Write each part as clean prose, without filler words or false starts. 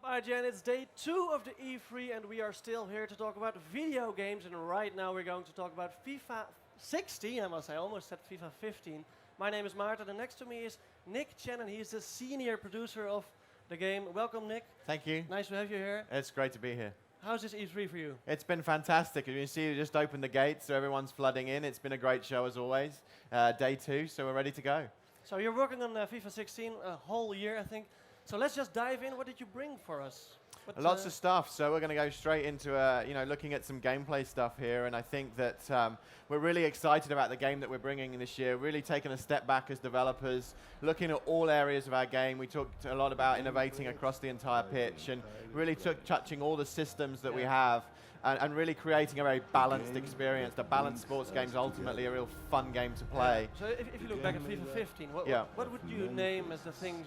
IGN? It's day 2 of the E3 and we are still here to talk about video games, and right now we're going to talk about FIFA 16, I must say, I almost said FIFA 15. My name is Maarten and next to me is Nick Chen, and he's the senior producer of the game. Welcome, Nick. Thank you. Nice to have you here. It's great to be here. How's this E3 for you? It's been fantastic. As you see, we just opened the gates, so everyone's flooding in. It's been a great show as always. Day 2, so we're ready to go. So you're working on FIFA 16 a whole year, I think. So let's just dive in. What did you bring for us? Lots of stuff. So we're going to go straight into looking at some gameplay stuff here, and I think that we're really excited about the game that we're bringing in this year. Really taking a step back as developers, looking at all areas of our game. We talked a lot about innovating across the entire pitch, and really touching all the systems that we have, and really creating a very balanced experience. The balanced sports game is ultimately a real fun game to play. So if you look back at FIFA 15, what would you name as the things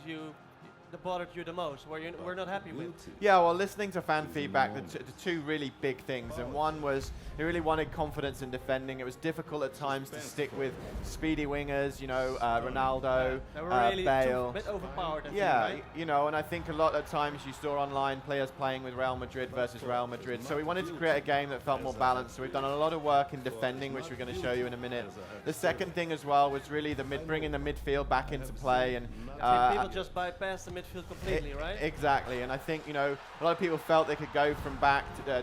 that bothered you the most, where you were not happy with? Yeah, well, listening to fan feedback, the two really big things, and one was they really wanted confidence in defending. It was difficult at times to stick with speedy wingers, Ronaldo, they were really Bale. A bit overpowered, I think, right? And I think a lot of times you saw online players playing with Real Madrid versus Real Madrid. So we wanted to create a game that felt more balanced. So we've done a lot of work in defending, which we're going to show you in a minute. The second thing as well was really bringing the midfield back into play, and people just bypass the midfield completely, right? Exactly, and I think a lot of people felt they could go from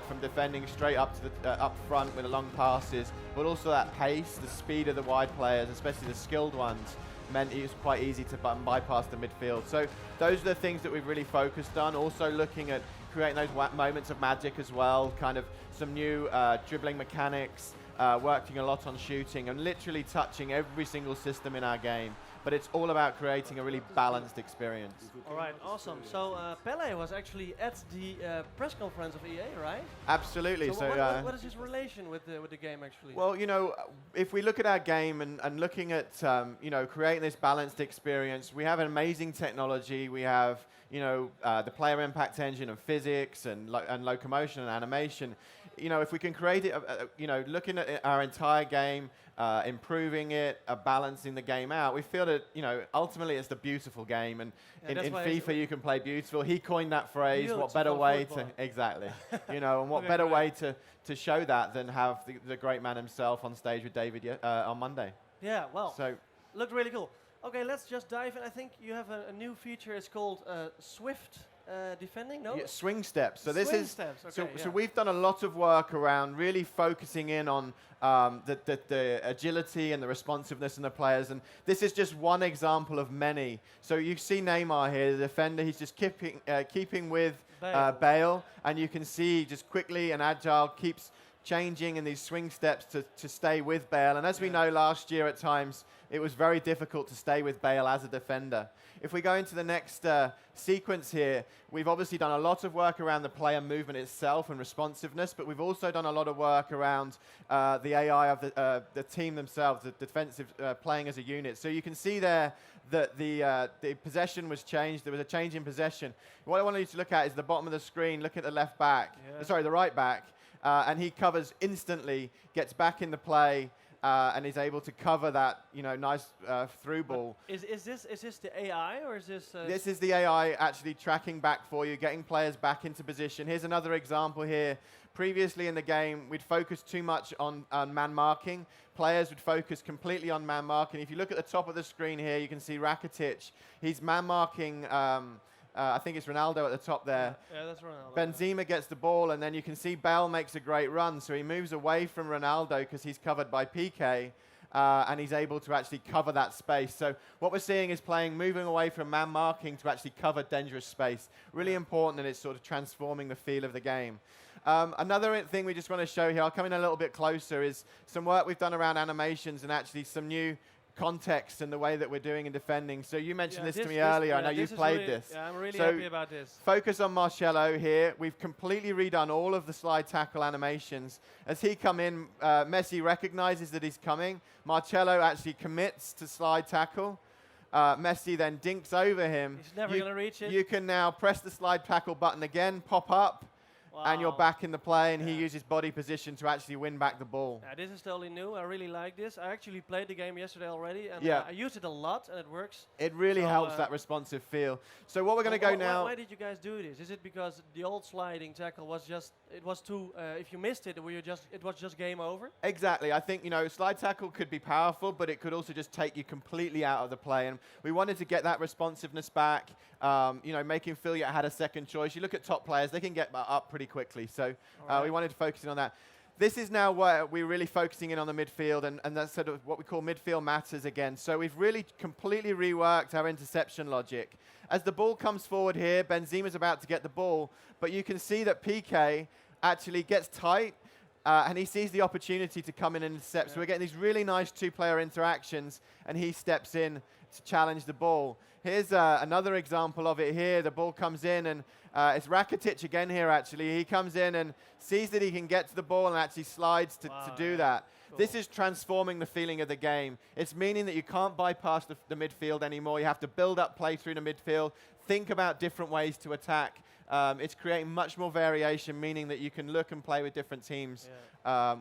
from defending straight up to the up front with the long passes, but also that pace, the speed of the wide players, especially the skilled ones, meant it was quite easy to bypass the midfield. So those are the things that we've really focused on. Also looking at creating those moments of magic as well, kind of some new dribbling mechanics, working a lot on shooting, and literally touching every single system in our game. But it's all about creating a really balanced experience. All right, awesome. So Pele was actually at the press conference of EA, right? Absolutely. So what is his relation with the game, actually? Well, if we look at our game and looking at creating this balanced experience, we have an amazing technology. We have the player impact engine and physics and locomotion and animation. If we can create it, looking at our entire game, improving it, balancing the game out, we feel that ultimately it's the beautiful game, and in FIFA you can play beautiful. He coined that phrase. What better way to exactly, and what better way to show that than have the great man himself on stage with David on Monday? Yeah, well, so looked really cool. Okay, let's just dive in. I think you have a new feature. It's called Swift defending, no? Yeah, swing steps. So so we've done a lot of work around really focusing in on the agility and the responsiveness in the players, and this is just one example of many. So you see Neymar here, the defender. He's just keeping with Bale, and you can see just quickly and agile keeps changing in these swing steps to stay with Bale. And as we know, last year at times, it was very difficult to stay with Bale as a defender. If we go into the next sequence here, we've obviously done a lot of work around the player movement itself and responsiveness, but we've also done a lot of work around the AI of the team themselves, the defensive playing as a unit. So you can see there that the possession was changed. There was a change in possession. What I want you to look at is the bottom of the screen. Look at the left back. Sorry, the right back. And he covers instantly, gets back in the play, and is able to cover that nice through ball. Is this the AI, or is this? This is the AI actually tracking back for you, getting players back into position. Here's another example here. Previously in the game, we'd focused too much on man marking. Players would focus completely on man marking. If you look at the top of the screen here, you can see Rakitic. He's man marking. I think it's Ronaldo at the top there. Yeah, that's Ronaldo. Benzema gets the ball, and then you can see Bale makes a great run. So he moves away from Ronaldo because he's covered by PK, and he's able to actually cover that space. So what we're seeing is moving away from man marking to actually cover dangerous space. Really important, and it's sort of transforming the feel of the game. Another thing we just want to show here, I'll come in a little bit closer, is some work we've done around animations and actually some new context in the way that we're doing in defending. So you mentioned this to me earlier. I know you've played this. Yeah, I'm really happy about this. Focus on Marcelo here. We've completely redone all of the slide tackle animations. As he come in, Messi recognizes that he's coming. Marcelo actually commits to slide tackle. Messi then dinks over him. He's never going to reach it. You can now press the slide tackle button again, pop up, and you're Wow. back in the play, and he Yeah. uses body position to actually win back the ball. Yeah, this is totally new. I really like this. I actually played the game yesterday already, and Yeah. I used it a lot, and it works. It really So, helps that responsive feel. So what we're going to go now. Why did you guys do this? Is it because the old sliding tackle was just, it was too, if you missed it, it was just game over? Exactly. I think, slide tackle could be powerful, but it could also just take you completely out of the play. And we wanted to get that responsiveness back, make him feel you had a second choice. You look at top players, they can get up pretty quickly. So we wanted to focus in on that. This is now where we're really focusing in on the midfield, and that's sort of what we call midfield matters again. So we've really completely reworked our interception logic. As the ball comes forward here, Benzema's about to get the ball, but you can see that PK actually gets tight, and he sees the opportunity to come in and intercept. So we're getting these really nice two-player interactions, and he steps in to challenge the ball. Here's another example of it here. The ball comes in, and it's Rakitic again here, actually. He comes in and sees that he can get to the ball and actually slides to do that. Cool. This is transforming the feeling of the game. It's meaning that you can't bypass the midfield anymore. You have to build up play through the midfield, think about different ways to attack. It's creating much more variation, meaning that you can look and play with different teams,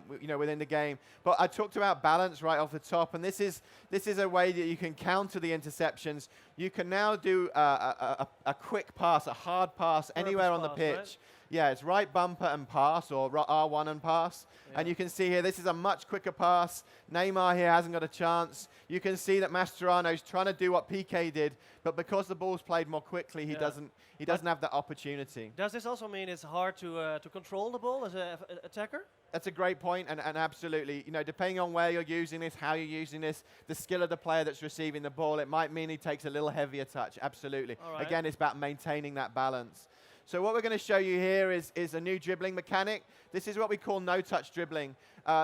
within the game. But I talked about balance right off the top, and this is a way that you can counter the interceptions. You can now do a quick pass, a hard pass anywhere on the pitch. Right? Yeah, it's right bumper and pass, or R1 and pass. Yeah. And you can see here, this is a much quicker pass. Neymar here hasn't got a chance. You can see that Mascherano's trying to do what PK did, but because the ball's played more quickly, he doesn't have that opportunity. Does this also mean it's hard to control the ball as an attacker? That's a great point, and absolutely, depending on where you're using this, how you're using this, the skill of the player that's receiving the ball, it might mean he takes a little heavier touch, absolutely. Right. Again, it's about maintaining that balance. So what we're going to show you here is a new dribbling mechanic. This is what we call no-touch dribbling.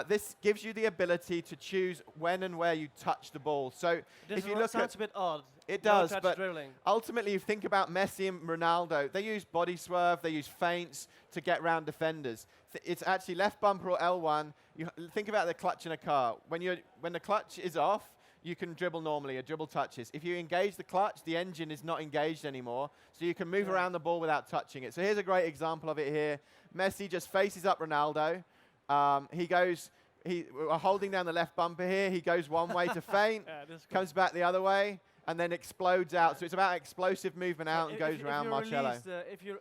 This gives you the ability to choose when and where you touch the ball. So if you look sounds a bit odd. It does, no-touch but dribbling. Ultimately, you think about Messi and Ronaldo. They use body swerve, they use feints to get round defenders. It's actually left bumper or L1. You think about the clutch in a car. When the clutch is off, you can dribble normally, a dribble touches. If you engage the clutch, the engine is not engaged anymore, so you can move around the ball without touching it. So here's a great example of it here. Messi just faces up Ronaldo. We're holding down the left bumper here. He goes one way to feint, comes back the other way, and then explodes out. So it's about explosive movement out and goes around Marcello.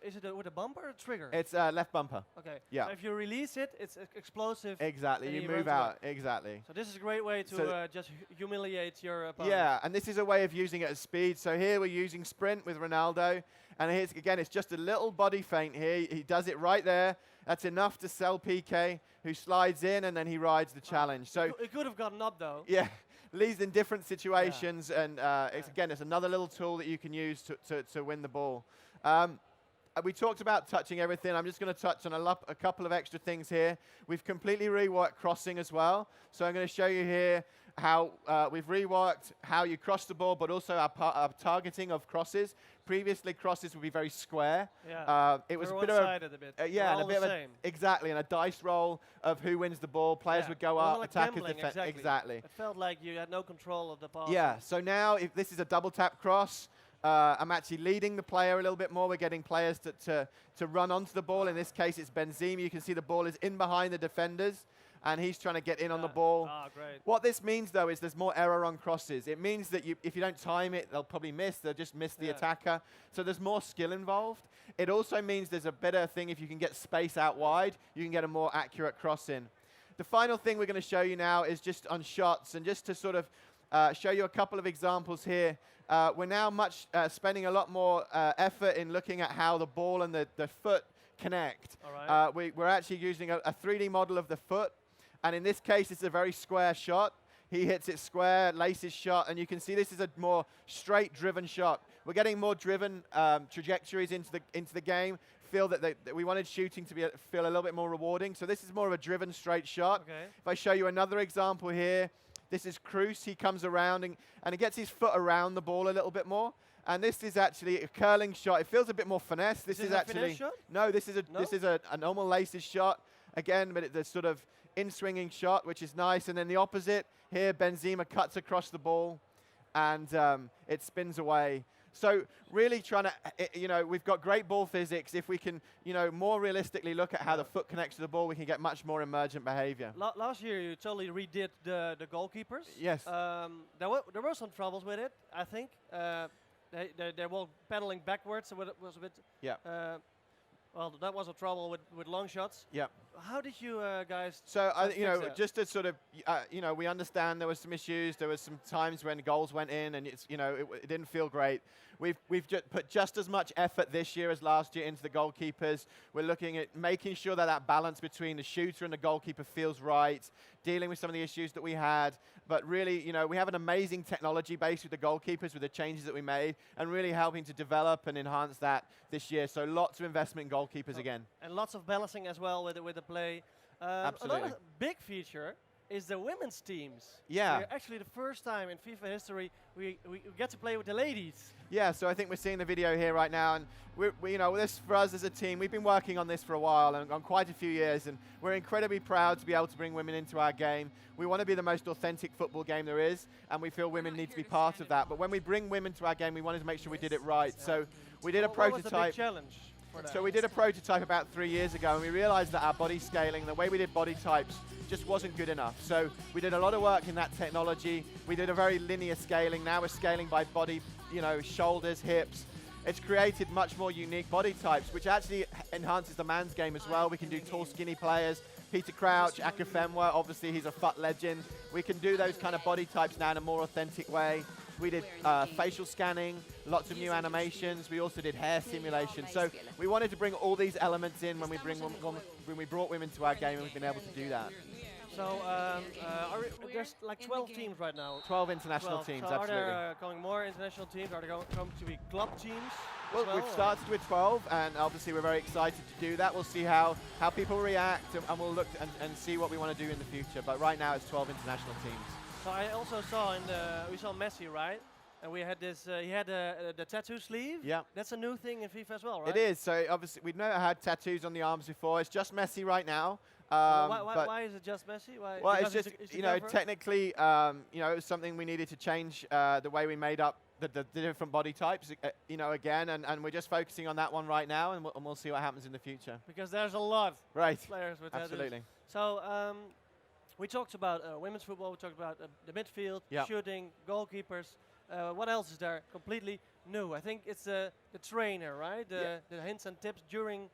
Is it with a bumper or a trigger? It's left bumper. Okay. Yeah. So if you release it, it's explosive. Exactly. You move out. Exactly. So this is a great way to just humiliate your opponent. Yeah, and this is a way of using it at speed. So here we're using sprint with Ronaldo. And here's, again, it's just a little body feint here. He does it right there. That's enough to sell PK, who slides in, and then he rides the challenge. So it could have gotten up, though. Yeah. Leads in different situations, and it's another little tool that you can use to win the ball. We talked about touching everything. I'm just going to touch on a couple of extra things here. We've completely reworked crossing as well. So I'm going to show you here how we've reworked how you cross the ball, but also our targeting of crosses. Previously, crosses would be very square. Yeah. It was a bit bit of a bit. and a bit of exactly, and a dice roll of who wins the ball. Players would go up, like attackers defend. Exactly. It felt like you had no control of the pass. Yeah. So now, if this is a double tap cross, I'm actually leading the player a little bit more. We're getting players to run onto the ball. In this case, it's Benzema. You can see the ball is in behind the defenders, and he's trying to get in on the ball. Great. What this means, though, is there's more error on crosses. It means that if you don't time it, they'll probably miss. They'll just miss the attacker. So there's more skill involved. It also means there's a better thing if you can get space out wide, you can get a more accurate cross in. The final thing we're going to show you now is just on shots, and just to sort of show you a couple of examples here. We're now spending a lot more effort in looking at how the ball and the foot connect. All right. We're actually using a 3D model of the foot. And in this case, it's a very square shot. He hits it square, laces shot, and you can see this is a more straight driven shot. We're getting more driven trajectories into the game. Feel that we wanted shooting to feel a little bit more rewarding. So this is more of a driven straight shot. Okay. If I show you another example here, this is Kroos. He comes around and he gets his foot around the ball a little bit more. And this is actually a curling shot. It feels a bit more finesse. This is actually a finesse shot? No, this is a normal laces shot again, but it's sort of in-swinging shot, which is nice. And then the opposite here, Benzema cuts across the ball, and it spins away. So really trying to, we've got great ball physics. If we can, more realistically look at how the foot connects to the ball, we can get much more emergent behavior. Last year you totally redid the goalkeepers. Yes. There were some troubles with it, I think. They were pedaling backwards, so it was a bit. Yeah. Well, that was a trouble with long shots. Yeah. How did you guys? So just to sort of, we understand there were some issues. There was some times when goals went in, and it didn't feel great. We've put just as much effort this year as last year into the goalkeepers. We're looking at making sure that balance between the shooter and the goalkeeper feels right, dealing with some of the issues that we had. But really, we have an amazing technology base with the goalkeepers, with the changes that we made, and really helping to develop and enhance that this year. So lots of investment in goalkeepers again. And lots of balancing as well with the play. Absolutely. Another big feature is the women's teams. Yeah. Actually, the first time in FIFA history we get to play with the ladies. Yeah, so I think we're seeing the video here right now, and this for us as a team, we've been working on this for a while and on quite a few years, and we're incredibly proud to be able to bring women into our game. We want to be the most authentic football game there is, and we feel women need to be part of that. But when we bring women to our game, we wanted to make sure we did it right. So we did a prototype. What was the big challenge for that? So we did a prototype about 3 years ago, and we realized that our body scaling, the way we did body types, just wasn't good enough. So we did a lot of work in that technology. We did a very linear scaling. Now we're scaling by body, shoulders, hips. It's created much more unique body types, which actually enhances the man's game as well. We can do tall, skinny players. Peter Crouch, Akafemwa, obviously he's a FUT legend. We can do those kind of body types now in a more authentic way. We did facial scanning, lots of new animations. We also did hair simulation. So we wanted to bring all these elements in when we brought women to our game, and we've been able to do that. So there's like 12 teams right now. 12 international teams, so absolutely. Are there going more international teams? Are there going to be club teams? Well, we've started with 12, and obviously we're very excited to do that. We'll see how people react, and we'll look and see what we want to do in the future. But right now it's 12 international teams. So I also saw we saw Messi, right? And we had this, he had the tattoo sleeve. Yeah. That's a new thing in FIFA as well, right? It is. So obviously we've never had tattoos on the arms before. It's just Messi right now. Why is it just Messi? Why? Well, because it's just, technically, it was something we needed to change the way we made up the different body types, again, and we're just focusing on that one right now, and we'll see what happens in the future. Because there's a lot of players with tattoos. Absolutely. So we talked about women's football, we talked about the midfield, shooting, goalkeepers. What else is there completely new? I think it's the trainer, right? The hints and tips during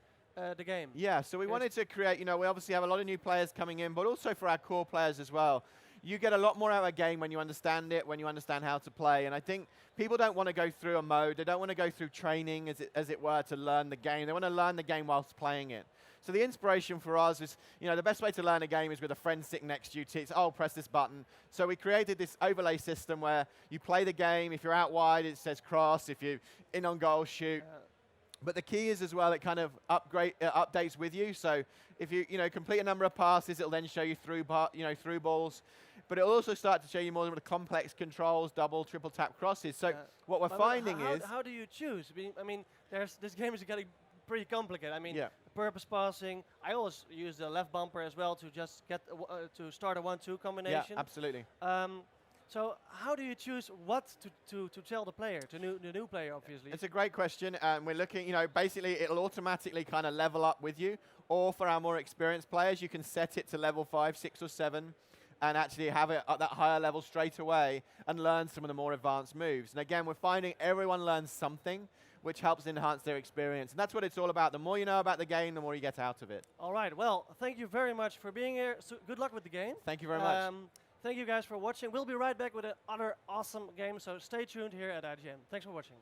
the game. Yeah, so we wanted to create, we obviously have a lot of new players coming in, but also for our core players as well. You get a lot more out of a game when you understand it, when you understand how to play. And I think people don't want to go through a mode. They don't want to go through training, as it were, to learn the game. They want to learn the game whilst playing it. So the inspiration for us is, the best way to learn a game is with a friend sitting next to you. It's, press this button. So we created this overlay system where you play the game. If you're out wide, it says cross. If you're in on goal, shoot. But the key is as well, it kind of updates with you. So if you complete a number of passes, it'll then show you through balls. But it'll also start to show you more of the complex controls, double, triple tap crosses. So what we're finding is, how do you choose? I mean, this game is getting pretty complicated. I mean, purpose passing. I always use the left bumper as well to just get to start a 1-2 combination. Yeah, absolutely. So how do you choose what to tell the player, the new player, obviously? It's a great question, and we're looking, basically it'll automatically kind of level up with you, or for our more experienced players, you can set it to level 5, 6, or 7, and actually have it at that higher level straight away and learn some of the more advanced moves. And again, we're finding everyone learns something, which helps enhance their experience. And that's what it's all about. The more you know about the game, the more you get out of it. All right, well, thank you very much for being here. So good luck with the game. Thank you very much. Thank you guys for watching. We'll be right back with another awesome game, so stay tuned here at IGN. Thanks for watching.